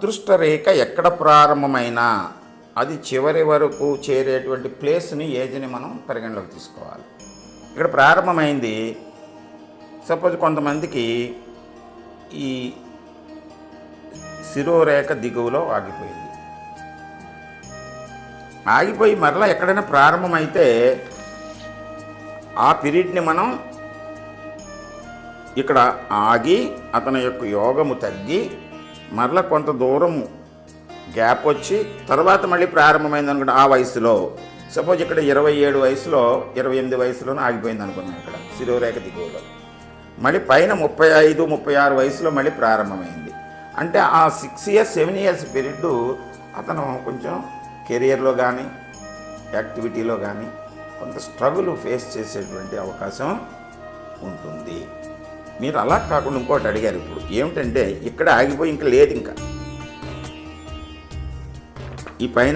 అదృష్ట రేఖ ఎక్కడ ప్రారంభమైనా అది చివరి వరకు చేరేటువంటి ప్లేస్ని, ఏజ్ని మనం పరిగణలోకి తీసుకోవాలి. ఇక్కడ ప్రారంభమైంది, సపోజ్ కొంతమందికి ఈ శిరోరేఖ దిగువలో ఆగిపోయింది. ఆగిపోయి మరలా ఎక్కడైనా ప్రారంభమైతే ఆ పీరియడ్ని మనం ఇక్కడ ఆగి అతని యొక్క యోగము తగ్గి మరలా కొంత దూరం గ్యాప్ వచ్చి తర్వాత మళ్ళీ ప్రారంభమైంది అనుకుంటే ఆ వయసులో, సపోజ్ ఇక్కడ 27 వయసులో 28 వయసులోనే ఆగిపోయింది అనుకున్నాం. ఇక్కడ శిరోరేఖ దిగువలో మళ్ళీ పైన 35, 36 వయసులో మళ్ళీ ప్రారంభమైంది. అంటే ఆ 6 years 7 years పీరియడ్ అతను కొంచెం కెరియర్లో కానీ యాక్టివిటీలో కానీ కొంత స్ట్రగుల్ ఫేస్ చేసేటువంటి అవకాశం ఉంటుంది. మీరు అలా కాకుండా ఇంకోటి అడిగారు ఇప్పుడు ఏమిటంటే, ఇక్కడ ఆగిపోయి ఇంకా లేదు, ఇంకా ఈ పైన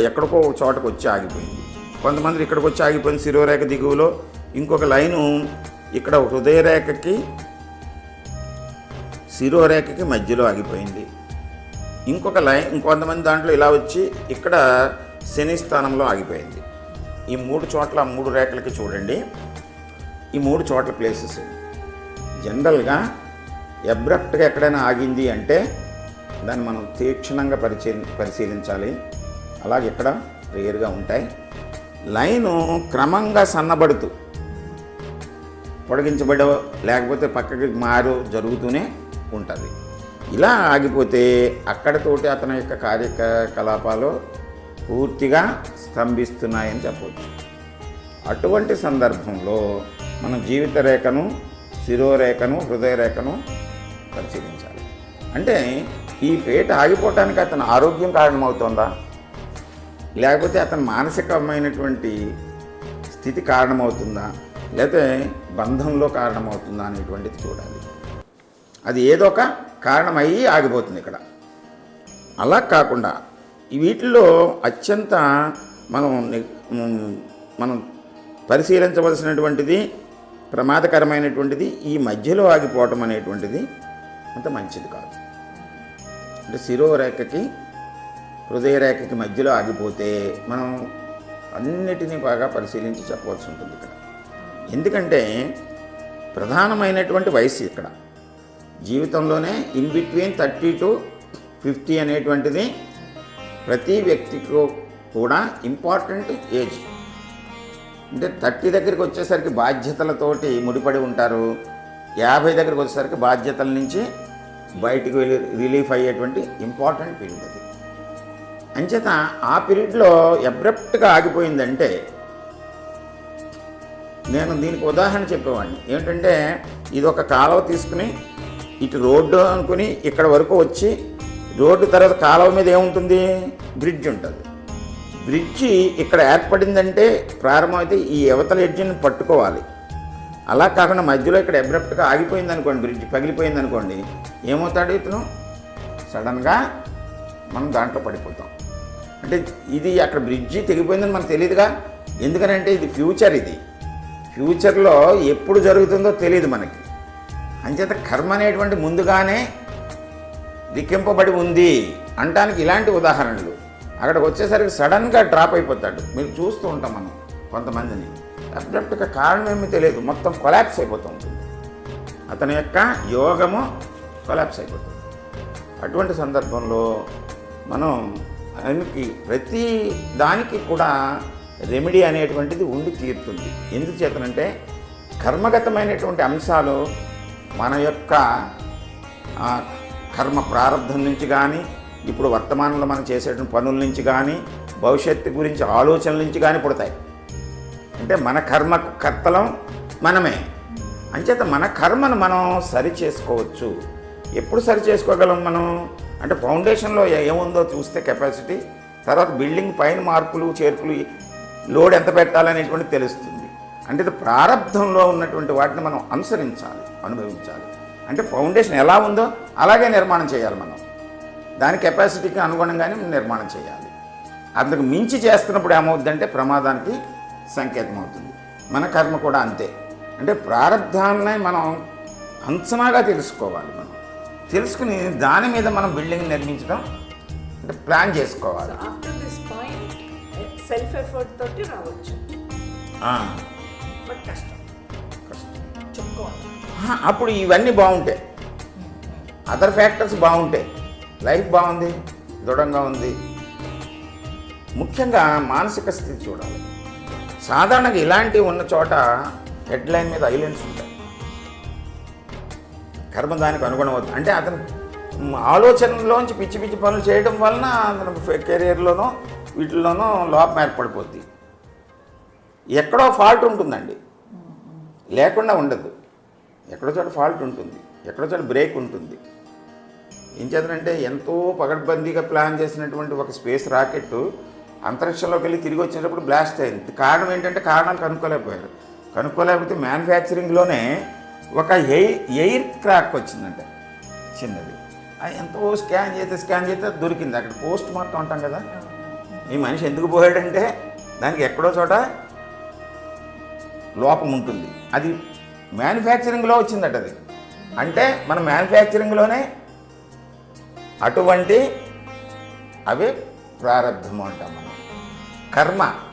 ఎక్కడికో ఒక చోటకు వచ్చి ఆగిపోయింది. కొంతమంది ఇక్కడికి వచ్చి ఆగిపోయింది శిరోరేఖ దిగువలో. ఇంకొక లైను ఇక్కడ హృదయరేఖకి శిరోరేఖకి మధ్యలో ఆగిపోయింది. ఇంకొంతమంది దాంట్లో ఇలా వచ్చి ఇక్కడ శని స్థానంలో ఆగిపోయింది. ఈ 3 చోట్ల 3 రేఖలకి చూడండి, ఈ 3 చోట్ల ప్లేసెస్ జనరల్గా అబ్రప్ట్గా ఎక్కడైనా ఆగింది అంటే దాన్ని మనం తీక్షణంగా పరిశీలించాలి. అలాగే ఇక్కడ రేర్గా ఉంటాయి. లైను క్రమంగా సన్నబడుతూ పొడిగించబడో లేకపోతే పక్కకి మారు జరుగుతూనే ఉంటుంది. ఇలా ఆగిపోతే అక్కడతోటి అతని యొక్క కార్యకలాపాలు పూర్తిగా స్తంభిస్తున్నాయని చెప్పవచ్చు. అటువంటి సందర్భంలో మనం జీవిత రేఖను, శిరోరేఖను, హృదయరేఖను పరిశీలించాలి. అంటే ఈ ఫేట్ ఆగిపోవటానికి అతని ఆరోగ్యం కారణమవుతుందా, లేకపోతే అతని మానసికమైనటువంటి స్థితి కారణమవుతుందా, లేకపోతే బంధంలో కారణమవుతుందా అనేటువంటిది చూడాలి. అది ఏదో ఒక కారణం అయ్యి ఆగిపోతుంది ఇక్కడ. అలా కాకుండా వీటిల్లో అత్యంత మనం పరిశీలించవలసినటువంటిది, ప్రమాదకరమైనటువంటిది ఈ మధ్యలో ఆగిపోవటం అనేటువంటిది అంత మంచిది కాదు. అంటే శిరోరేఖకి హృదయరేఖకి మధ్యలో ఆగిపోతే మనం అన్నిటినీ బాగా పరిశీలించి చెప్పవలసి ఉంటుంది ఇక్కడ. ఎందుకంటే ప్రధానమైనటువంటి వయసు ఇక్కడ జీవితంలోనే ఇన్ బిట్వీన్ 30 to 50 అనేటువంటిది ప్రతి వ్యక్తికి కూడా ఇంపార్టెంట్ ఏజ్. అంటే 30 దగ్గరికి వచ్చేసరికి బాధ్యతలతోటి ముడిపడి ఉంటారు. 50 దగ్గరికి వచ్చేసరికి బాధ్యతల నుంచి బయటికి వెళ్ళి రిలీఫ్ అయ్యేటువంటి ఇంపార్టెంట్ పీరియడ్ అది. అంచేత ఆ పీరియడ్లో అబ్రప్ట్గా ఆగిపోయిందంటే, నేను దీనికి ఉదాహరణ చెప్పేవాడిని ఏంటంటే, ఇది ఒక కాలువ తీసుకుని ఇటు రోడ్డు అనుకుని ఇక్కడ వరకు వచ్చి రోడ్డు తర్వాత కాలువ మీద ఏముంటుంది, బ్రిడ్జ్ ఉంటుంది. బ్రిడ్జి ఇక్కడ ఏర్పడిందంటే ప్రారంభమైతే ఈ యువతల ఎడ్జిని పట్టుకోవాలి. అలా కాకుండా మధ్యలో ఇక్కడ అబ్రప్ట్గా ఆగిపోయింది అనుకోండి, బ్రిడ్జ్ పగిలిపోయింది అనుకోండి, ఏమవుతాడు ఇతను, సడన్గా మనం దాంట్లో పడిపోతాం. అంటే ఇది అక్కడ బ్రిడ్జి తెగిపోయిందని మనకు తెలియదుగా. ఎందుకనంటే ఇది ఫ్యూచర్, ఇది ఫ్యూచర్లో ఎప్పుడు జరుగుతుందో తెలియదు మనకి. అంచేత కర్మ అనేటువంటి ముందుగానే లిఖింపబడి ఉంది అంటానికి ఇలాంటి ఉదాహరణలు. అక్కడికి వచ్చేసరికి సడన్గా డ్రాప్ అయిపోతాడు. మీరు చూస్తూ ఉంటాం మనం కొంతమందిని, అబ్రప్ట్గా కారణం ఏమీ తెలియదు, మొత్తం కొలాప్స్ అయిపోతూ ఉంటుంది. అతని యొక్క యోగము కొలాప్స్ అయిపోతుంది. అటువంటి సందర్భంలో మనం ఆయనకి ప్రతి దానికి కూడా రెమెడీ అనేటువంటిది ఉండి తీరుతుంది. ఎందుచేతనంటే కర్మగతమైనటువంటి అంశాలు మన యొక్క కర్మ ప్రారంభం నుంచి కానీ, ఇప్పుడు వర్తమానంలో మనం చేసేటువంటి పనుల నుంచి కానీ, భవిష్యత్తు గురించి ఆలోచనల నుంచి కానీ పుడతాయి. అంటే మన కర్మకు కర్తలం మనమే. అంచేత మన కర్మను మనం సరి చేసుకోవచ్చు. ఎప్పుడు సరి చేసుకోగలం మనం అంటే, ఫౌండేషన్లో ఏముందో చూస్తే కెపాసిటీ, తర్వాత బిల్డింగ్ పైన మార్పులు చేర్పులు, లోడ్ ఎంత పెట్టాలనేటువంటి తెలుస్తుంది. అంటే ఇది ప్రారంధంలో ఉన్నటువంటి వాటిని మనం అనుసరించాలి, అనుభవించాలి. అంటే ఫౌండేషన్ ఎలా ఉందో అలాగే నిర్మాణం చేయాలి. మనం దాని కెపాసిటీకి అనుగుణంగానే నిర్మాణం చేయాలి. అందుకు మించి చేస్తున్నప్పుడు ఏమవుతుందంటే ప్రమాదానికి సంకేతం అవుతుంది. మన కర్మ కూడా అంతే. అంటే ప్రారంధాన్ని మనం అంచనాగా తెలుసుకోవాలి. మనం తెలుసుకుని దాని మీద మనం బిల్డింగ్ నిర్మించడం అంటే ప్లాన్ చేసుకోవాలి. After this point self effort తోటి రావచ్చు, బట్ కష్టం చెప్పుకోవాలి. అప్పుడు ఇవన్నీ బాగుంటాయి, అదర్ ఫ్యాక్టర్స్ బాగుంటాయి, లైఫ్ బాగుంది, దృఢంగా ఉంది. ముఖ్యంగా మానసిక స్థితి చూడాలి. సాధారణంగా ఇలాంటివి ఉన్న చోట హెడ్లైన్ మీద ఐలెండ్స్ ఉంటాయి. కర్మ దానికి అనుగుణం అవుతుంది. అంటే అతను ఆలోచనలోంచి పిచ్చి పిచ్చి పనులు చేయడం వలన అతను కెరీర్లోనో వీటిల్లోనో లోపం ఏర్పడిపోద్ది. ఎక్కడో ఫాల్ట్ ఉంటుందండి, లేకుండా ఉండదు. ఎక్కడో చోట ఫాల్ట్ ఉంటుంది, ఎక్కడో చోట బ్రేక్ ఉంటుంది. ఏం చేద్దంటే ఎంతో పగడ్బందీగా ప్లాన్ చేసినటువంటి ఒక స్పేస్ రాకెట్ అంతరిక్షంలోకి వెళ్ళి తిరిగి వచ్చేటప్పుడు బ్లాస్ట్ అయింది. కారణం ఏంటంటే కారణాలు కనుక్కోలేకపోయారు. కనుక్కోలేకపోతే మ్యానుఫ్యాక్చరింగ్లోనే ఒక ఎయిర్ క్రాక్ వచ్చిందంట, చిన్నది. అది ఎంతో స్కాన్ చేస్తే దొరికింది. అక్కడ పోస్ట్ మార్టం అంటాం కదా, ఈ మనిషి ఎందుకు పోయాడంటే దానికి ఎక్కడో చోట లోపం ఉంటుంది. అది మ్యానుఫ్యాక్చరింగ్లో వచ్చిందట. అది అంటే మన మ్యానుఫ్యాక్చరింగ్లోనే అటువంటి అవి ప్రారంధము అంటాం మనం.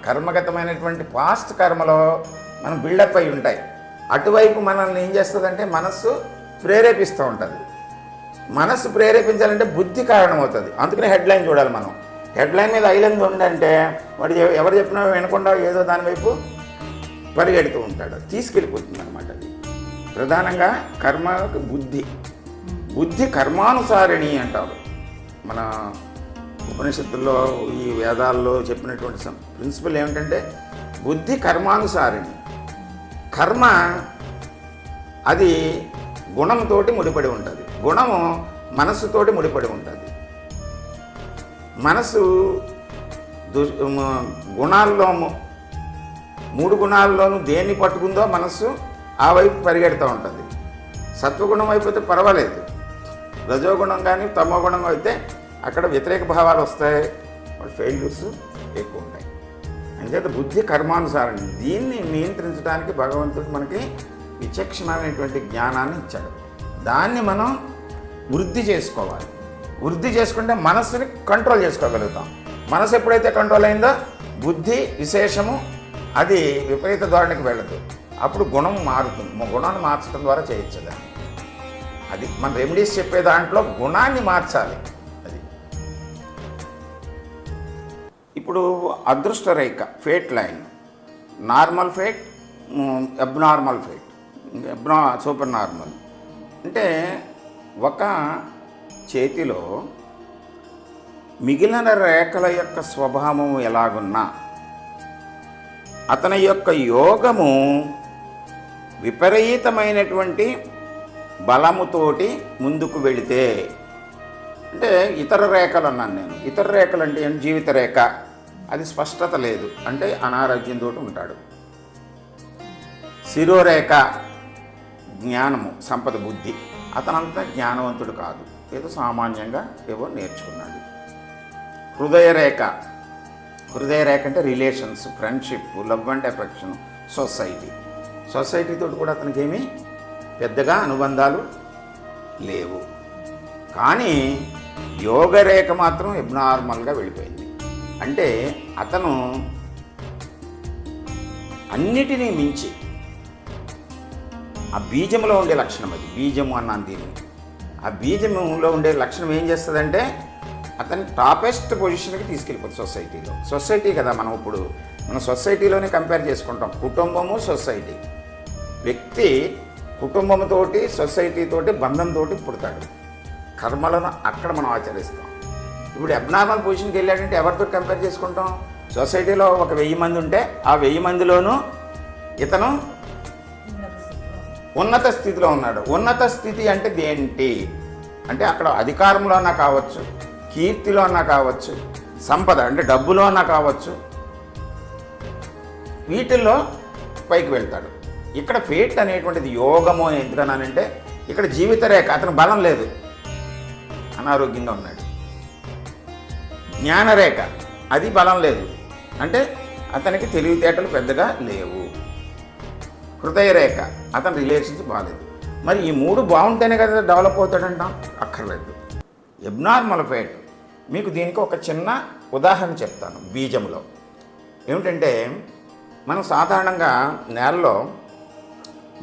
కర్మగతమైనటువంటి పాస్ట్ కర్మలో మనం బిల్డప్ అయి ఉంటాయి. అటువైపు మనల్ని ఏం చేస్తుందంటే మనస్సు ప్రేరేపిస్తూ ఉంటుంది. మనస్సు ప్రేరేపించాలంటే బుద్ధి కారణమవుతుంది. అందుకనే హెడ్లైన్ చూడాలి మనం. హెడ్లైన్ మీద ఐలంది ఉందంటే వాడు ఎవరు చెప్పినా వినకుండా ఏదో దాని వైపు పరిగెడుతూ ఉంటాడు, తీసుకెళ్ళిపోతుంది అనమాట. అది ప్రధానంగా కర్మకు బుద్ధి కర్మానుసారిణి అంటారు. మన ఉపనిషత్తుల్లో ఈ వేదాల్లో చెప్పినటువంటి ప్రిన్సిపల్ ఏమిటంటే బుద్ధి కర్మానుసారిణి. కర్మ అది గుణంతోటి ముడిపడి ఉంటుంది, గుణము మనస్సుతోటి ముడిపడి ఉంటుంది. మనసు గుణాల్లో 3 గుణాల్లోనూ దేన్ని పట్టుకుందో మనస్సు ఆ వైపు పరిగెడుతూ ఉంటుంది. సత్వగుణం అయిపోతే పర్వాలేదు, రజోగుణం కానీ తమోగుణం అయితే అక్కడ వ్యతిరేక భావాలు వస్తాయి, ఫెయిల్యూర్స్ ఎక్కువ ఉంటాయి. అంచేత బుద్ధి కర్మానుసారం. దీన్ని నియంత్రించడానికి భగవంతుడు మనకి విచక్షణమైనటువంటి జ్ఞానాన్ని ఇచ్చాడు. దాన్ని మనం వృద్ధి చేసుకోవాలి. వృద్ధి చేసుకుంటే మనస్సుని కంట్రోల్ చేసుకోగలుగుతాం. మనసు ఎప్పుడైతే కంట్రోల్ అయిందో బుద్ధి విశేషము అది విపరీత ధోరణికి వెళ్ళదు. అప్పుడు గుణం మారుతుంది. గుణాన్ని మార్చడం ద్వారా చేయొచ్చు. అది మన రెమెడీస్ చెప్పే దాంట్లో గుణాన్ని మార్చాలి. అది ఇప్పుడు అదృష్ట రేఖ, fate line, normal fate, abnormal fate, super normal. అంటే ఒక చేతిలో మిగిలిన రేఖల యొక్క స్వభావం ఎలాగున్నా అతని యొక్క యోగము విపరీతమైనటువంటి బలముతోటి ముందుకు వెళితే, అంటే ఇతర రేఖలు అన్నాను నేను. ఇతర రేఖలు అంటే ఏంటి? జీవిత రేఖ, అది స్పష్టత లేదు, అంటే అనారోగ్యంతో ఉంటాడు. శిరోరేఖ జ్ఞానము, సంపద, బుద్ధి, అతనంతా జ్ఞానవంతుడు కాదు, ఏదో సామాన్యంగా ఏవో నేర్చుకున్నాడు. హృదయరేఖ అంటే relations, friendship, love and affection, సొసైటీతో కూడా అతనికి ఏమీ పెద్దగా అనుబంధాలు లేవు. కానీ యోగరేఖ మాత్రం అబ్నార్మల్గా వెళ్ళిపోయింది. అంటే అతను అన్నిటినీ మించి ఆ బీజంలో ఉండే లక్షణం, అది బీజము అన్నాను దీన్ని. ఆ బీజంలో ఉండే లక్షణం ఏం చేస్తుందంటే అతన్ని టాపెస్ట్ పొజిషన్కి తీసుకెళ్ళిపోతుంది సొసైటీ కదా. మనం సొసైటీలోనే కంపేర్ చేసుకుంటాం, కుటుంబము, సొసైటీ. వ్యక్తి కుటుంబంతోటి, సొసైటీతోటి, బంధంతో పుడతాడు. కర్మలను అక్కడ మనం ఆచరిస్తాం. ఇప్పుడు అబ్నార్మల్ పొజిషన్కి వెళ్ళాడంటే ఎవరితో కంపేర్ చేసుకుంటాం? సొసైటీలో ఒక 1000 మంది ఉంటే ఆ 1000 మందిలోనూ ఇతను ఉన్నత స్థితిలో ఉన్నాడు. ఉన్నత స్థితి అంటే ఏంటి అంటే అక్కడ అధికారంలో అన్నా కావచ్చు, కీర్తిలో అన్నా కావచ్చు, సంపద అంటే డబ్బులో అన్నా కావచ్చు, వీటిల్లో పైకి వెళ్తాడు. ఇక్కడ ఫేట్ అనేటువంటిది యోగము అని ఎందుకన్నానంటే ఇక్కడ జీవిత రేఖ, అతను బలం లేదు, అనారోగ్యంగా ఉన్నాడు. జ్ఞానరేఖ, అది బలం లేదు, అంటే అతనికి తెలివితేటలు పెద్దగా లేవు. హృదయరేఖ, అతని రిలేషన్స్ బాగాలేదు. మరి ఈ 3 బాగుంటేనే కదా డెవలప్ అవుతాడంటాం? అక్కర్లేదు. ఎబ్నార్మల్ ఫేట్ మీకు దీనికి ఒక చిన్న ఉదాహరణ చెప్తాను. బీజంలో ఏమిటంటే, మనం సాధారణంగా నేలలో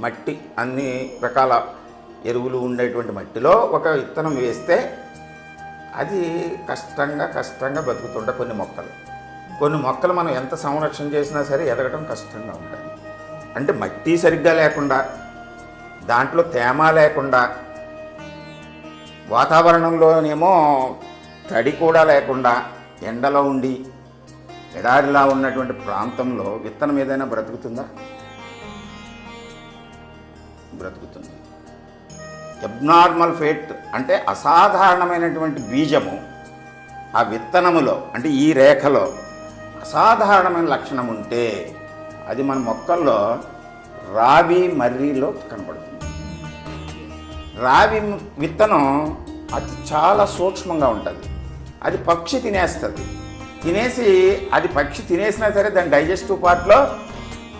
మట్టి అన్ని రకాల ఎరువులు ఉండేటువంటి మట్టిలో ఒక విత్తనం వేస్తే అది కష్టంగా బతుకుతుంటాయి కొన్ని మొక్కలు మనం ఎంత సంరక్షణ చేసినా సరే ఎదగటం కష్టంగా ఉంటుంది. అంటే మట్టి సరిగ్గా లేకుండా, దాంట్లో తేమ లేకుండా, వాతావరణంలోనేమో తడి కూడా లేకుండా, ఎండలో ఉండి ఎడారిలా ఉన్నటువంటి ప్రాంతంలో విత్తనం ఏదైనా బ్రతుకుతుందా? బ్రతుకుతుంది. అబ్నార్మల్ ఫేట్ అంటే అసాధారణమైనటువంటి బీజము ఆ విత్తనములో, అంటే ఈ రేఖలో అసాధారణమైన లక్షణం ఉంటే అది మన మొక్కల్లో రావి మర్రిలో కనపడుతుంది. రావి విత్తనం అది చాలా సూక్ష్మంగా ఉంటుంది. అది పక్షి తినేస్తుంది. తినేసి అది పక్షి తినేసినా సరే దాని డైజెస్టివ్ పార్ట్లో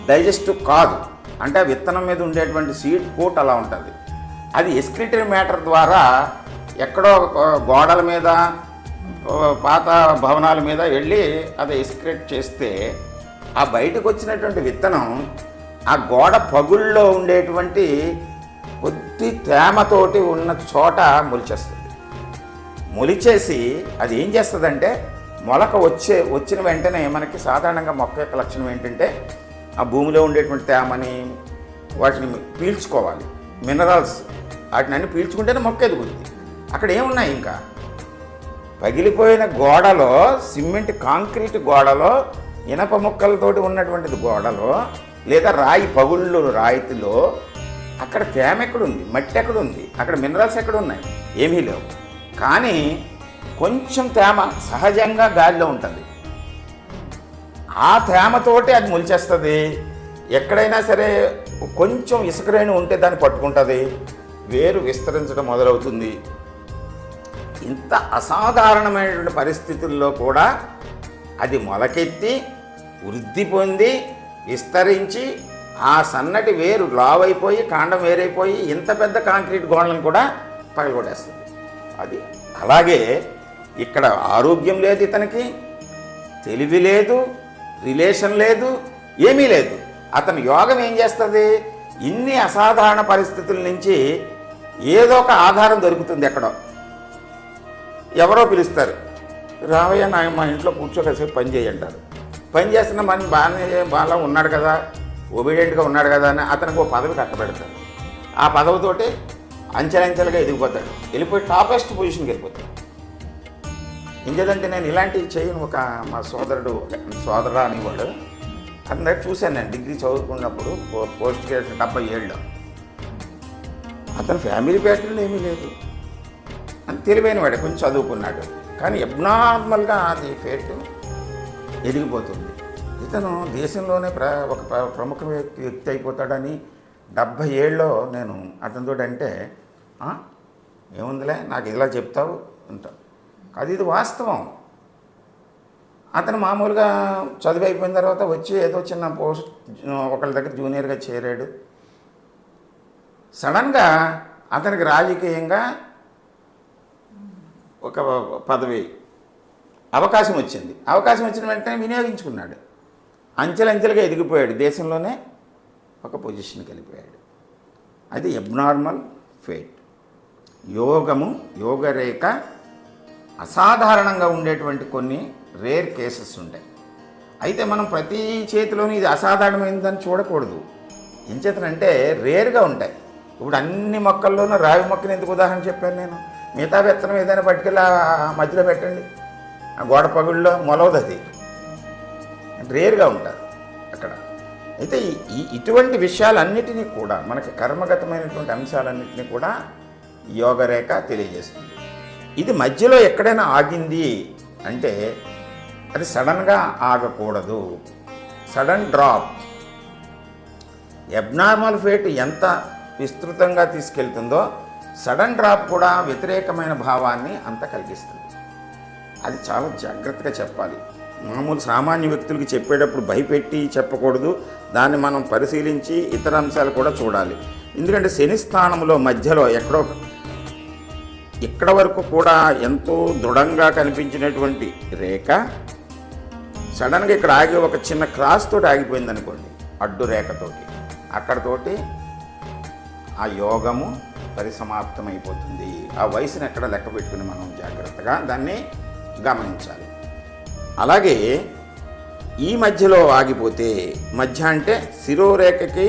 డైజెస్టివ్ కాదు. అంటే ఆ విత్తనం మీద ఉండేటువంటి సీడ్ కోట్ అలా ఉంటుంది. అది ఎస్క్రిటరీ మ్యాటర్ ద్వారా ఎక్కడో గోడల మీద, పాత భవనాల మీద వెళ్ళి అది ఎస్క్రిట్ చేస్తే ఆ బయటకు వచ్చినటువంటి విత్తనం ఆ గోడ పగుళ్ళలో ఉండేటువంటి కొద్ది తేమతోటి ఉన్న చోట మొలిచేస్తుంది. మొలిచేసి అది ఏం చేస్తుందంటే, మొలక వచ్చిన వెంటనే మనకి సాధారణంగా మొక్క యొక్క లక్షణం ఏంటంటే ఆ భూమిలో ఉండేటువంటి తేమని వాటిని పీల్చుకోవాలి. మినరల్స్ వాటిని అన్ని పీల్చుకుంటేనే మొక్క ఎదుగుతుంది. అక్కడ ఏమున్నాయి? ఇంకా పగిలిపోయిన గోడలో, సిమెంట్ కాంక్రీట్ గోడలో, ఇనప ముక్కలతోటి ఉన్నటువంటిది గోడలో, లేదా రాయి పగుళ్ళు రాయితీలో అక్కడ తేమ ఎక్కడుంది? మట్టి ఎక్కడుంది? అక్కడ మినరల్స్ ఎక్కడున్నాయి? ఏమీ లేవు. కానీ కొంచెం తేమ సహజంగా గాలిలో ఉంటుంది. ఆ తేమతోటి అది మొలిచేస్తుంది. ఎక్కడైనా సరే కొంచెం ఇసుకరేణి ఉంటే దాన్ని పట్టుకుంటుంది, వేరు విస్తరించడం మొదలవుతుంది. ఇంత అసాధారణమైనటువంటి పరిస్థితుల్లో కూడా అది మొలకెత్తి వృద్ధి పొంది విస్తరించి ఆ సన్నటి వేరు లావైపోయి కాండం వేరైపోయి ఇంత పెద్ద కాంక్రీట్ గోడలను కూడా పగలగొట్టేస్తుంది. అది అలాగే ఇక్కడ ఆరోగ్యం లేదు, ఇతనికి తెలివి లేదు, రిలేషన్ లేదు, ఏమీ లేదు. అతని యోగం ఏం చేస్తుంది? ఇన్ని అసాధారణ పరిస్థితుల నుంచి ఏదో ఒక ఆధారం దొరుకుతుంది. ఎక్కడో ఎవరో పిలుస్తారు, రావయ్య నా మా ఇంట్లో కూర్చోకేసేపు పని చేయంటారు. పని చేస్తున్న మన బాగా ఉన్నాడు కదా, ఒబీడియంట్గా ఉన్నాడు కదా అని అతనికి ఒక పదవి కట్టబెడతాడు. ఆ పదవితోటి అంచెలంచెలుగా ఎదిగిపోతాడు, వెళ్ళిపోయి టాపెస్ట్ పొజిషన్కి వెళ్ళిపోతాడు. ఇంకేదంటే నేను ఇలాంటివి చేయను. ఒక మా సోదరా అనేవాడు, అతని దగ్గర చూశాను నేను డిగ్రీ చదువుకున్నప్పుడు, పోస్ట్ గ్రాడ్యుయేషన్ 77లో. అతని ఫ్యామిలీ ప్యాటర్న్ ఏమీ లేదు, అని తెలివైన వాడే, కొంచెం చదువుకున్నాడు. కానీ అబ్నార్మల్గా అది ఫేట్ ఎదిగిపోతుంది. ఇతను దేశంలోనే ఒక ప్రముఖ వ్యక్తి అయిపోతాడని 77లో నేను అతనితో అంటే, ఏముందిలే నాకు ఇలా చెప్తావు అంటావు. అది ఇది వాస్తవం. అతను మామూలుగా చదువు అయిపోయిన తర్వాత వచ్చి ఏదో చిన్న పోస్ట్ ఒకళ్ళ దగ్గర జూనియర్గా చేరాడు. సడన్గా అతనికి రాజకీయంగా ఒక పదవి అవకాశం వచ్చింది. అవకాశం వచ్చిన వెంటనే వినియోగించుకున్నాడు. అంచెలంచెలుగా ఎదిగిపోయాడు, దేశంలోనే ఒక పొజిషన్కి వెళ్ళిపోయాడు. అది అబ్నార్మల్ ఫేట్. యోగరేఖ అసాధారణంగా ఉండేటువంటి కొన్ని రేర్ కేసెస్ ఉంటాయి. అయితే మనం ప్రతి చేతిలోని ఇది అసాధారణమైనదని చూడకూడదు. ఏం చేతనంటే రేర్గా ఉంటాయి. ఇప్పుడు అన్ని మొక్కల్లోనూ రావి మొక్కని ఎందుకు ఉదాహరణ చెప్పాను నేను? మిగతా విత్తనం ఏదైనా పట్టుకెళ్ళి మధ్యలో పెట్టండి, ఆ గోడ పగుళ్ళలో మొలవదు, అది రేర్గా ఉంటుంది అక్కడ. అయితే ఇటువంటి విషయాలన్నిటినీ కూడా మనకి కర్మగతమైనటువంటి అంశాలన్నింటినీ కూడా యోగరేఖ తెలియజేస్తుంది. ఇది మధ్యలో ఎక్కడైనా ఆగింది అంటే అది సడన్గా ఆగకూడదు. Sudden drop. అబ్నార్మల్ ఫేట్ ఎంత విస్తృతంగా తీసుకెళ్తుందో సడన్ డ్రాప్ కూడా వ్యతిరేకమైన భావాన్ని అంత కలిగిస్తుంది. అది చాలా జాగ్రత్తగా చెప్పాలి. మామూలు సామాన్య వ్యక్తులకి చెప్పేటప్పుడు భయపెట్టి చెప్పకూడదు. దాన్ని మనం పరిశీలించి ఇతర అంశాలు కూడా చూడాలి. ఎందుకంటే శని స్థానంలో మధ్యలో ఎక్కడో ఇక్కడ వరకు కూడా ఎంతో దృఢంగా కనిపించినటువంటి రేఖ సడన్గా ఇక్కడ ఆగి ఒక చిన్న క్రాస్ తోటి ఆగిపోయింది అనుకోండి, అడ్డు రేఖతోటి, అక్కడతోటి ఆ యోగము పరిసమాప్తమైపోతుంది. ఆ వయసుని ఎక్కడ లెక్క పెట్టుకుని మనం జాగ్రత్తగా దాన్ని గమనించాలి. అలాగే ఈ మధ్యలో ఆగిపోతే, మధ్య అంటే శిరోరేఖకి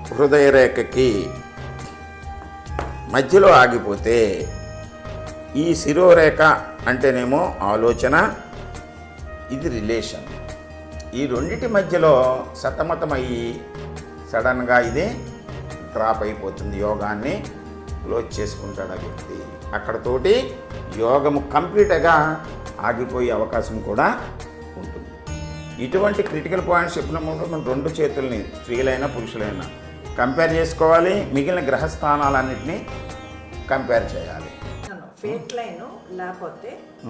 హృదయ రేఖకి మధ్యలో ఆగిపోతే, ఈ శిరోరేఖ అంటేనేమో ఆలోచన, ఇది రిలేషన్. ఈ రెండిటి మధ్యలో సతమతమయ్యి సడన్గా ఇది డ్రాప్ అయిపోతుంది. యోగాన్ని క్లోజ్ చేసుకుంటాడు ఆ వ్యక్తి. అక్కడతోటి యోగము కంప్లీట్గా ఆగిపోయే అవకాశం కూడా ఉంటుంది. ఇటువంటి క్రిటికల్ పాయింట్స్ చెప్పినప్పుడు మనం రెండు చేతుల్ని, స్త్రీలైనా పురుషులైనా కంపేర్ చేసుకోవాలి. మిగిలిన గ్రహస్థానాలన్నింటినీ కంపేర్ చేయాలి. ఫేట్ లైన్ లేకపోతే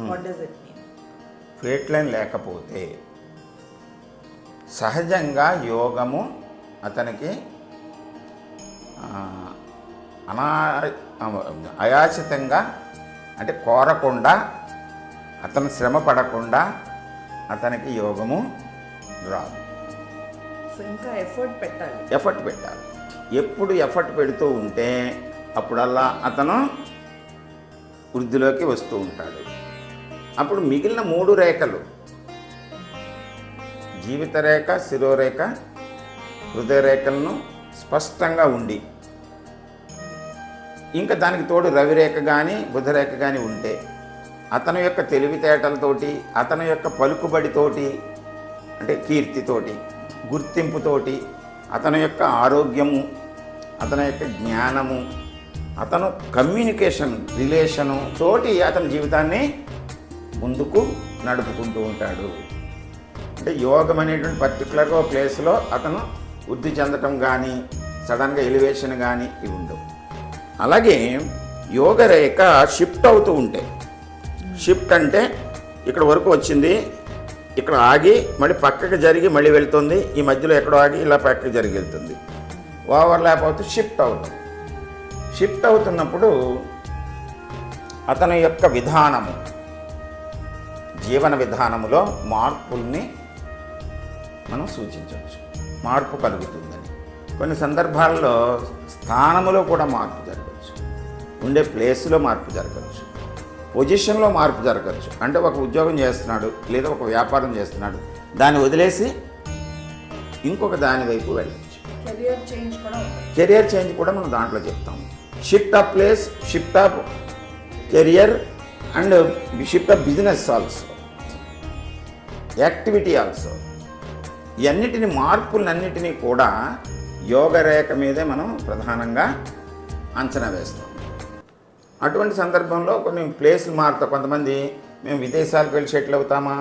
what does it mean? Fate line లేకపోతే సహజంగా యోగము అతనికి అయాచితంగా, అంటే కోరకుండా, అతను శ్రమ పడకుండా అతనికి యోగము రాదు. సో ఇంకా ఎఫర్ట్ పెట్టాలి. ఎప్పుడు ఎఫర్ట్ పెడుతూ ఉంటే అప్పుడల్లా అతను వృద్ధిలోకి వస్తూ ఉంటాడు. అప్పుడు మిగిలిన మూడు రేఖలు, జీవిత రేఖ, శిరోరేఖ, హృదయ రేఖలను స్పష్టంగా ఉండి, ఇంకా దానికి తోడు రవిరేఖ కానీ బుధరేఖ కానీ ఉంటే అతని యొక్క తెలివితేటలతోటి, అతని యొక్క పలుకుబడితోటి, అంటే కీర్తితోటి, గుర్తింపుతోటి, అతని యొక్క ఆరోగ్యము, అతని యొక్క జ్ఞానము, అతను కమ్యూనికేషన్ రిలేషను తోటి అతని జీవితాన్ని ముందుకు నడుపుకుంటూ ఉంటాడు. అంటే యోగం అనేటువంటి పర్టికులర్గా ఒక ప్లేస్లో అతను వృద్ధి చెందటం కానీ, సడన్గా ఎలివేషన్ కానీ ఇవి ఉండవు. అలాగే యోగ రేఖ షిఫ్ట్ అవుతూ ఉంటాయి. షిఫ్ట్ అంటే ఇక్కడ వరకు వచ్చింది, ఇక్కడ ఆగి మళ్ళీ పక్కకి జరిగి మళ్ళీ వెళ్తుంది, ఈ మధ్యలో ఎక్కడో ఆగి ఇలా పక్కకి జరిగి వెళ్తుంది. ఓవర్లాప్ అవుతూ షిఫ్ట్ అవుతుంది. షిఫ్ట్ అవుతున్నప్పుడు అతని యొక్క విధానము, జీవన విధానములో మార్పుల్ని మనం సూచించవచ్చు. మార్పు కలుగుతుందని. కొన్ని సందర్భాల్లో స్థానములో కూడా మార్పు జరగచ్చు, ఉండే ప్లేస్లో మార్పు జరగచ్చు, పొజిషన్లో మార్పు జరగచ్చు. అంటే ఒక ఉద్యోగం చేస్తున్నాడు లేదా ఒక వ్యాపారం చేస్తున్నాడు, దాన్ని వదిలేసి ఇంకొక దాని వైపు వెళ్ళచ్చు. కెరియర్ చేంజ్ కూడా మనం దాంట్లో చెప్తాం. Shift of place, shift of career and shift of business also, activity also. ఇవన్నిటిని మార్పులన్నిటినీ కూడా యోగరేఖ మీదే మనం ప్రధానంగా అంచనా వేస్తాం. అటువంటి సందర్భంలో కొన్ని ప్లేసులు మారుతాం. కొంతమంది మేము విదేశాలకు వెళ్ళి సెటిల్ అవుతామా,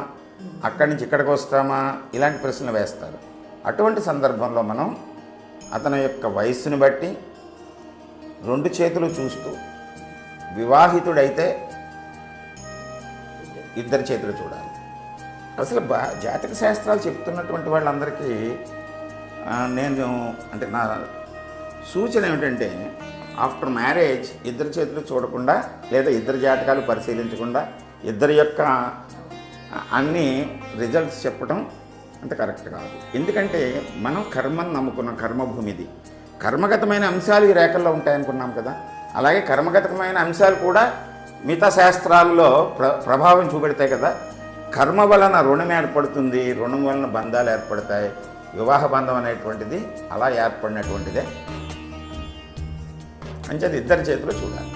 అక్కడి నుంచి ఇక్కడికి వస్తామా, ఇలాంటి ప్రశ్నలు వేస్తారు. అటువంటి సందర్భంలో మనం అతని యొక్క వయస్సుని బట్టి రెండు చేతులు చూస్తూ, వివాహితుడైతే ఇద్దరు చేతులు చూడాలి. అసలు జాతక శాస్త్రాలు చెప్తున్నటువంటి వాళ్ళందరికీ నేను అంటే నా సూచన ఏమిటంటే, ఆఫ్టర్ మ్యారేజ్ ఇద్దరు చేతులు చూడకుండా లేదా ఇద్దరు జాతకాలు పరిశీలించకుండా ఇద్దరి యొక్క అన్ని రిజల్ట్స్ చెప్పడం అంత కరెక్ట్ కాదు. ఎందుకంటే మనం కర్మను నమ్ముకున్నాం, కర్మభూమిది. కర్మగతమైన అంశాలు ఈ రేఖల్లో ఉంటాయనుకున్నాం కదా. అలాగే కర్మగతమైన అంశాలు కూడా మిగతా శాస్త్రాల్లో ప్రభావం చూపెడతాయి కదా. కర్మ వలన రుణం ఏర్పడుతుంది, రుణం వలన బంధాలు ఏర్పడతాయి. వివాహ బంధం అనేటువంటిది అలా ఏర్పడినటువంటిదే. అంచేది ఇద్దరి చేతిలో చూడాలి.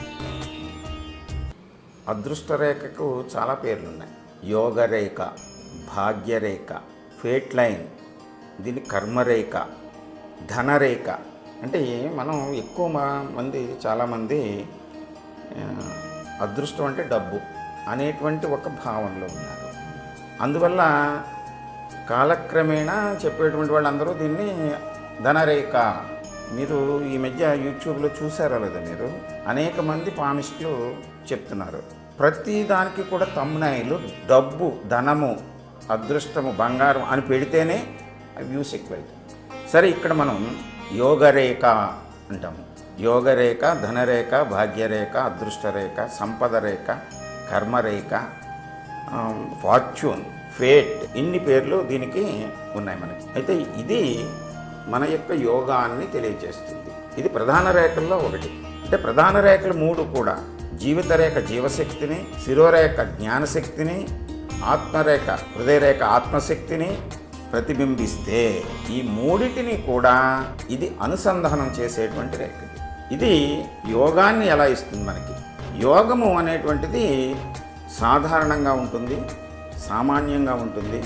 అదృష్ట రేఖకు చాలా పేర్లు ఉన్నాయి. యోగరేఖ, భాగ్యరేఖ, ఫేట్ లైన్, దీని కర్మరేఖ, ధనరేఖ. అంటే మనం ఎక్కువ మంది, చాలామంది అదృష్టం అంటే డబ్బు అనేటువంటి ఒక భావనలో ఉన్నారు. అందువల్ల కాలక్రమేణా చెప్పేటువంటి వాళ్ళందరూ దీన్ని ధనరేఖ. మీరు ఈ మధ్య యూట్యూబ్లో చూసారో లేదా మీరు, అనేక మంది పామిస్టులు చెప్తున్నారు. ప్రతి దానికి కూడా తమ్నైలు డబ్బు, ధనము అదృష్టము బంగారం అని పెడితేనే ఆ వ్యూస్ ఎక్కువ వెళ్తాయి. సరే, ఇక్కడ మనం యోగరేఖ అంటాము. యోగరేఖ, ధనరేఖ, భాగ్యరేఖ, అదృష్టరేఖ, సంపద రేఖ, కర్మరేఖ, ఫార్చ్యూన్, ఫేట్, ఇన్ని పేర్లు దీనికి ఉన్నాయి మనకి. అయితే ఇది మన యొక్క యోగాన్ని తెలియజేస్తుంది. ఇది ప్రధాన రేఖల్లో ఒకటి. అంటే ప్రధాన రేఖలు 3 కూడా జీవితరేఖ జీవశక్తిని, శిరోరేఖ జ్ఞానశక్తిని, ఆత్మరేఖ హృదయరేఖ ఆత్మశక్తిని ప్రతిబింబిస్తే ఈ 3టిని కూడా ఇది అనుసంధానం చేసేటువంటి రేఖ. ఇది యోగాన్ని ఎలా ఇస్తుంది మనకి? యోగము అనేటువంటిది సాధారణంగా ఉంటుంది, సామాన్యంగా ఉంటుంది,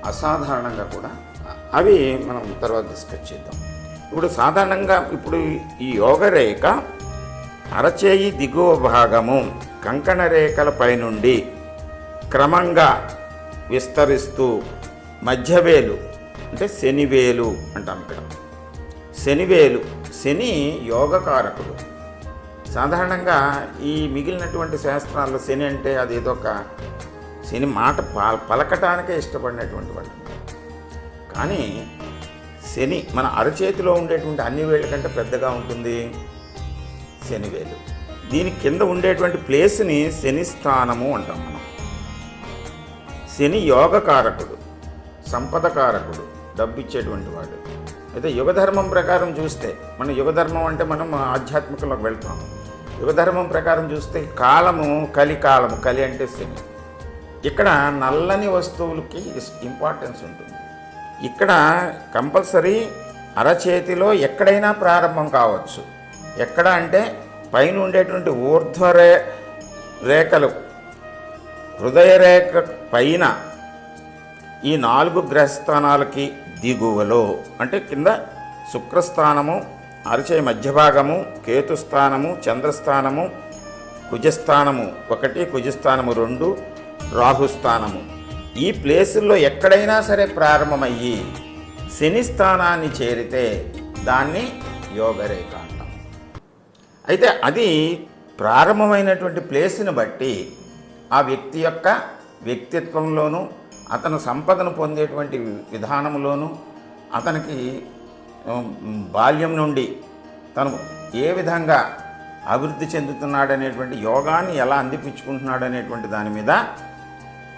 అసాధారణంగా కూడా. అవి మనం తర్వాత డిస్కస్ చేద్దాం. ఇప్పుడు సాధారణంగా ఈ యోగరేఖ అరచేయి దిగువ భాగము కంకణ రేఖలపై నుండి క్రమంగా విస్తరిస్తూ మధ్యవేలు అంటే శనివేలు అంటాం. ఇక్కడ శనివేలు, శని యోగకారకుడు. సాధారణంగా ఈ మిగిలినటువంటి శాస్త్రాల్లో శని అంటే అదేదో ఒక శని మాట పలకటానికే ఇష్టపడినటువంటి వాడు. కానీ శని మన అరచేతిలో ఉండేటువంటి అన్ని వేళ్ళ కంటే పెద్దగా ఉంటుంది శనివేలు. దీని కింద ఉండేటువంటి ప్లేస్ని శని స్థానము అంటాం మనం. శని యోగకారకుడు, సంపదకారకుడు, డబ్బు ఇచ్చేటువంటి వాడు. అయితే యుగధర్మం ప్రకారం చూస్తే, మన యుగధర్మం అంటే మనం ఆధ్యాత్మికంలోకి వెళ్తాం. యుగధర్మం ప్రకారం చూస్తే కాలము కలికాలము, కలి అంటే శని. ఇక్కడ నల్లని వస్తువులకి ఇంపార్టెన్స్ ఉంటుంది. ఇక్కడ కంపల్సరీ అరచేతిలో ఎక్కడైనా ప్రారంభం కావచ్చు. ఎక్కడ అంటే పైన ఉండేటువంటి రేఖలు, హృదయరేఖ పైన ఈ 4 గ్రహస్థానాలకి దిగువలో, అంటే కింద శుక్రస్థానము, అరచేయి మధ్య భాగము, కేతుస్థానము, చంద్రస్థానము, కుజస్థానము 1, కుజస్థానము 2, రాహుస్థానము. ఈ ప్లేసుల్లో ఎక్కడైనా సరే ప్రారంభమయ్యి శని స్థానాన్ని చేరితే దాన్ని యోగరేఖ అంటాం. అయితే అది ప్రారంభమైనటువంటి ప్లేస్ని బట్టి ఆ వ్యక్తి యొక్క వ్యక్తిత్వంలోనూ, అతను సంపదను పొందేటువంటి విధానంలోనూ, అతనికి బాల్యం నుండి తను ఏ విధంగా అభివృద్ధి చెందుతున్నాడనేటువంటి యోగాన్ని ఎలా అందిపుచ్చుకుంటున్నాడనేటువంటి దాని మీద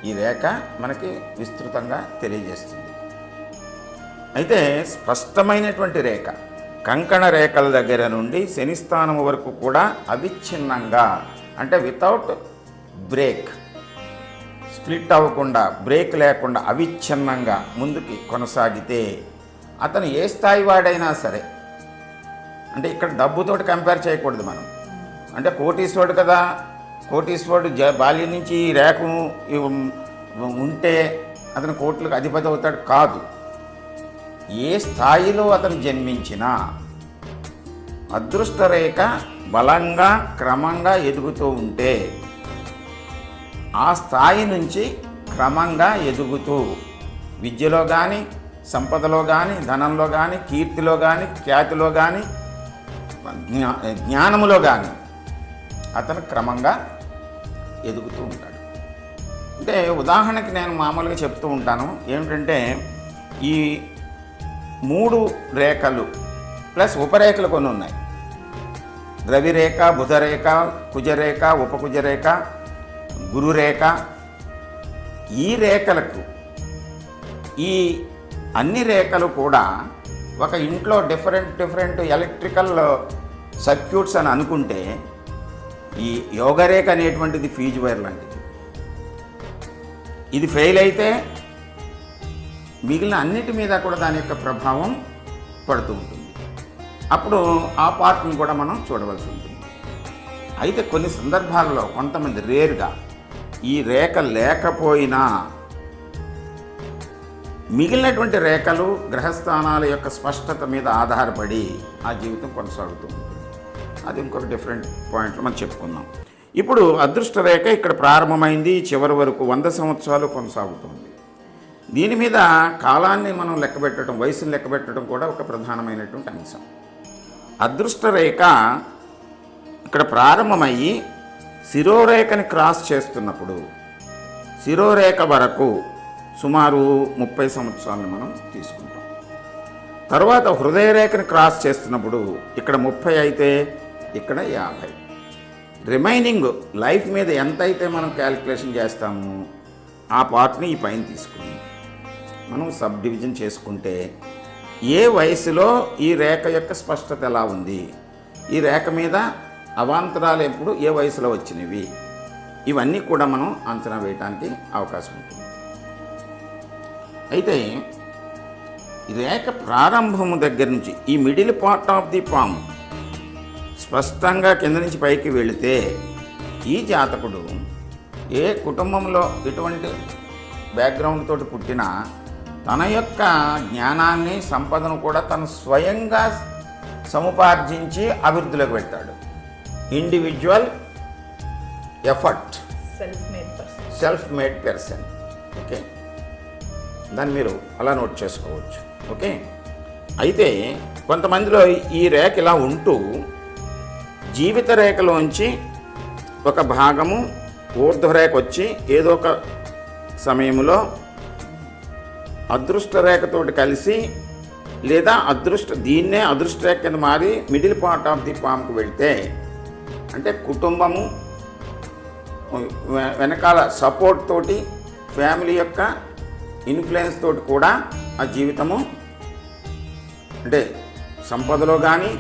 ఈ రేఖ మనకి విస్తృతంగా తెలియజేస్తుంది. అయితే స్పష్టమైనటువంటి రేఖ కంకణ రేఖల దగ్గర నుండి శనిస్థానం వరకు కూడా అవిచ్ఛిన్నంగా, అంటే వితౌట్ బ్రేక్, స్ప్లిట్ అవ్వకుండా, బ్రేక్ లేకుండా అవిచ్ఛిన్నంగా ముందుకి కొనసాగితే అతను ఏ స్థాయి వాడైనా సరే, అంటే ఇక్కడ డబ్బుతోటి కంపేర్ చేయకూడదు మనం. అంటే కోటీశ్వరుడు కదా, కోటీశ్వరుడు బాల్యం నుంచి ఈ రేఖ ఉంటే అతను కోట్లకు అధిపతి అవుతాడు కాదు. ఏ స్థాయిలో అతను జన్మించినా అదృష్ట రేఖ బలంగా క్రమంగా ఎదుగుతూ ఉంటే ఆ స్థాయి నుంచి క్రమంగా ఎదుగుతూ విద్యలో కానీ, సంపదలో కానీ, ధనంలో కానీ, కీర్తిలో కానీ, ఖ్యాతిలో కానీ, జ్ఞానములో కానీ అతను క్రమంగా ఎదుగుతూ ఉంటాడు. అంటే ఉదాహరణకి నేను మామూలుగా చెప్తూ ఉంటాను ఏమిటంటే, ఈ 3 రేఖలు ప్లస్ ఉపరేఖలు కొన్ని ఉన్నాయి. రవిరేఖ, బుధరేఖ, కుజరేఖ, ఉపకుజరేఖ, గురురేఖ. ఈ రేఖలకు, ఈ అన్ని రేఖలు కూడా ఒక ఇంట్లో డిఫరెంట్ ఎలక్ట్రికల్ సర్క్యూట్స్ అని అనుకుంటే, ఈ యోగరేఖ అనేటువంటిది ఫీజు వైర్ లాంటిది. ఇది ఫెయిల్ అయితే మిగిలిన అన్నిటి మీద కూడా దాని యొక్క ప్రభావం పడుతూ ఉంటుంది. అప్పుడు ఆ పార్ట్ని కూడా మనం చూడవలసి ఉంటుంది. అయితే కొన్ని సందర్భాల్లో కొంతమంది రేర్గా ఈ రేఖ లేకపోయినా మిగిలినటువంటి రేఖలు గ్రహస్థానాల యొక్క స్పష్టత మీద ఆధారపడి ఆ జీవితం కొనసాగుతూ ఉంటుంది. అది ఇంకొక డిఫరెంట్ పాయింట్లో మనం చెప్పుకుందాం. ఇప్పుడు అదృష్ట రేఖ ఇక్కడ ప్రారంభమైంది, చివరి వరకు 100 సంవత్సరాలు కొనసాగుతుంది. దీని మీద కాలాన్ని మనం లెక్కబెట్టడం, వయసును లెక్కబెట్టడం కూడా ఒక ప్రధానమైనటువంటి అంశం. అదృష్ట రేఖ ఇక్కడ ప్రారంభమయ్యి శిరోరేఖని క్రాస్ చేస్తున్నప్పుడు శిరోరేఖ వరకు సుమారు 30 సంవత్సరాలను మనం తీసుకుంటాం. తర్వాత హృదయ రేఖని క్రాస్ చేస్తున్నప్పుడు ఇక్కడ 30 అయితే ఇక్కడ 50. రిమైనింగ్ లైఫ్ మీద ఎంత అయితే మనం క్యాలిక్యులేషన్ చేస్తామో ఆ పార్ట్ని ఈ పైన తీసుకుని మనం సబ్ డివిజన్ చేసుకుంటే ఏ వయసులో ఈ రేఖ యొక్క స్పష్టత ఎలా ఉంది, ఈ రేఖ మీద అవాంతరాలు ఎప్పుడు ఏ వయసులో వచ్చినవి, ఇవన్నీ కూడా మనం అంచనా వేయడానికి అవకాశం ఉంటుంది. అయితే ఈ రేఖ ప్రారంభము దగ్గర నుంచి ఈ middle part of the palm స్పష్టంగా కింద నుంచి పైకి వెళితే ఈ జాతకుడు ఏ కుటుంబంలో ఎటువంటి బ్యాక్గ్రౌండ్ తోటి పుట్టినా తన యొక్క జ్ఞానాన్ని సంపదను కూడా తను స్వయంగా సముపార్జించి అభివృద్ధిలోకి పెడతాడు. Individual effort, self made person. Okay, దాన్ని మీరు అలా నోట్ చేసుకోవచ్చు. ఓకే, అయితే కొంతమందిలో ఈ రేఖ ఇలా ఉంటూ జీవిత రేఖలోంచి ఒక భాగము ఊర్ధ్వరేఖ వచ్చి ఏదో ఒక సమయంలో అదృష్ట రేఖతోటి కలిసి లేదా దీన్నే అదృష్ట రేఖ కింద మారి మిడిల్ పార్ట్ ఆఫ్ ది పామ్కి వెళ్తే అంటే కుటుంబము వెనకాల సపోర్ట్ తోటి ఫ్యామిలీ యొక్క ఇన్ఫ్లుయెన్స్ తోటి కూడా ఆ జీవితము అంటే సంపదలో కానీ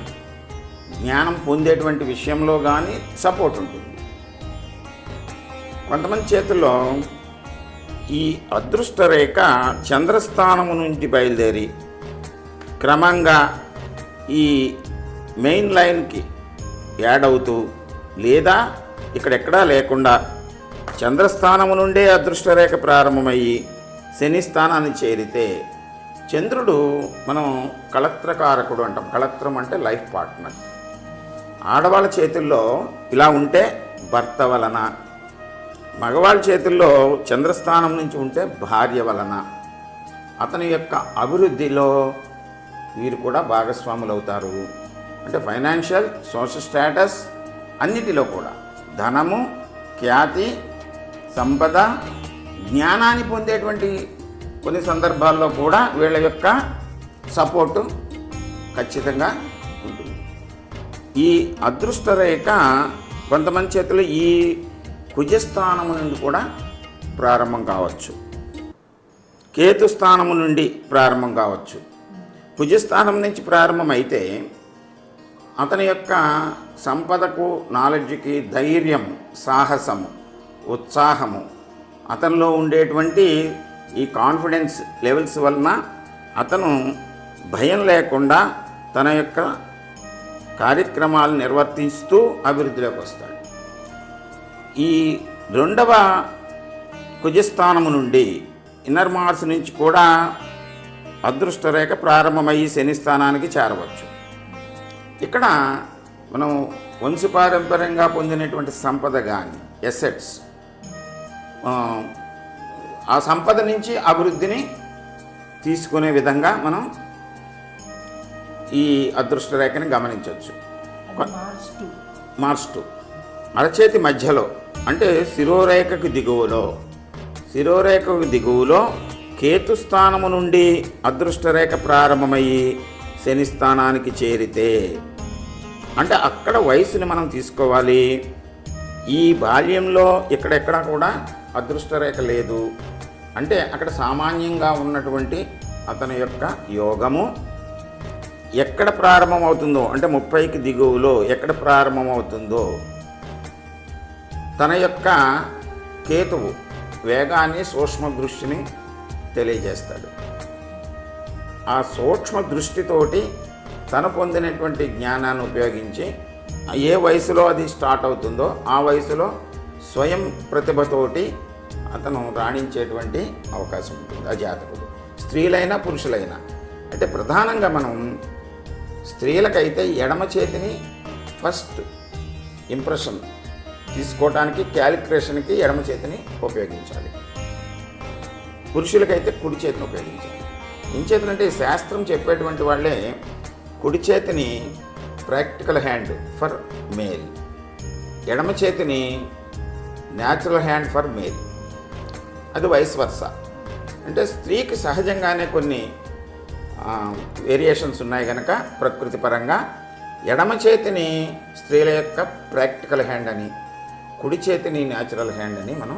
జ్ఞానం పొందేటువంటి విషయంలో కానీ సపోర్ట్ ఉంటుంది. కొంతమంది చేతుల్లో ఈ అదృష్ట రేఖ చంద్రస్థానము నుంచి బయలుదేరి క్రమంగా ఈ మెయిన్ లైన్కి యాడ్ అవుతూ లేదా ఇక్కడెక్కడా లేకుండా చంద్రస్థానము నుండే అదృష్ట రేఖ ప్రారంభమయ్యి శని స్థానాన్ని చేరితే చంద్రుడు మనం కళత్రకారకుడు అంటాం. కళత్రం అంటే లైఫ్ పార్ట్నర్. ఆడవాళ్ళ చేతుల్లో ఇలా ఉంటే భర్త వలన, మగవాళ్ళ చేతుల్లో చంద్రస్థానం నుంచి ఉంటే భార్య వలన అతని యొక్క అభివృద్ధిలో వీరు కూడా భాగస్వాములు అవుతారు. అంటే ఫైనాన్షియల్, సోషల్ స్టేటస్ అన్నిటిలో కూడా ధనము, ఖ్యాతి, సంపద, జ్ఞానాన్ని పొందేటువంటి కొన్ని సందర్భాల్లో కూడా వీళ్ళ యొక్క సపోర్టు ఖచ్చితంగా ఉంటుంది. ఈ అదృష్ట రేఖ కొంతమంది చేతులు ఈ కుజస్థానము నుండి కూడా ప్రారంభం కావచ్చు, కేతుస్థానము నుండి ప్రారంభం కావచ్చు. కుజస్థానం నుంచి ప్రారంభమైతే అతని యొక్క సంపదకు, నాలెడ్జ్కి, ధైర్యం, సాహసము, ఉత్సాహము, అతనిలో ఉండేటువంటి ఈ కాన్ఫిడెన్స్ లెవెల్స్ వలన అతను భయం లేకుండా తన యొక్క కార్యక్రమాలు నిర్వర్తిస్తూ అభివృద్ధిలోకి వస్తాడు. ఈ రెండవ కుజస్థానము నుండి ఇన్నర్ మార్స్ నుంచి కూడా అదృష్ట రేఖ ప్రారంభమయ్యి శని స్థానానికి చేరవచ్చు. ఇక్కడ మనం వంశపారంపర్యంగా పొందినటువంటి సంపద కానీ ఎసెట్స్, ఆ సంపద నుంచి అభివృద్ధిని తీసుకునే విధంగా మనం ఈ అదృష్ట రేఖని గమనించవచ్చు. మార్స్ 2 అరచేతి మధ్యలో అంటే శిరోరేఖకు దిగువలో కేతుస్థానము నుండి అదృష్ట రేఖ ప్రారంభమయ్యి శని స్థానానికి చేరితే అంటే అక్కడ వయసుని మనం తీసుకోవాలి. ఈ బాల్యంలో ఇక్కడెక్కడా కూడా అదృష్ట రేఖ లేదు అంటే అక్కడ సామాన్యంగా ఉన్నటువంటి అతని యొక్క యోగము ఎక్కడ ప్రారంభమవుతుందో అంటే 30కి దిగువలో ఎక్కడ ప్రారంభమవుతుందో తన యొక్క కేతువు వేగాన్ని, సూక్ష్మ దృష్టిని తెలియజేస్తాడు. ఆ సూక్ష్మ దృష్టితోటి తను పొందినటువంటి జ్ఞానాన్ని ఉపయోగించి ఏ వయసులో అది స్టార్ట్ అవుతుందో ఆ వయసులో స్వయం ప్రతిభతోటి అతను రాణించేటువంటి అవకాశం ఉంటుంది ఆ జాతకుడు. స్త్రీలైనా పురుషులైనా అంటే ప్రధానంగా మనం స్త్రీలకైతే ఎడమ చేతిని ఫస్ట్ ఇంప్రెషన్ తీసుకోవడానికి, క్యాలిక్యులేషన్కి ఎడమ చేతిని ఉపయోగించాలి. పురుషులకైతే కుడి చేతిని ఉపయోగించాలి. ఇంచేతనంటే శాస్త్రం చెప్పేటువంటి వాళ్ళే కుడి చేతిని ప్రాక్టికల్ హ్యాండ్ ఫర్ మేల్, ఎడమ చేతిని న్యాచురల్ హ్యాండ్ ఫర్ మేల్. అది వైస్ వర్సా. అంటే స్త్రీకి సహజంగానే కొన్ని వేరియేషన్స్ ఉన్నాయి కనుక ప్రకృతి పరంగా ఎడమ చేతిని స్త్రీల యొక్క ప్రాక్టికల్ హ్యాండ్ అని, కుడి చేతిని న్యాచురల్ హ్యాండ్ అని మనం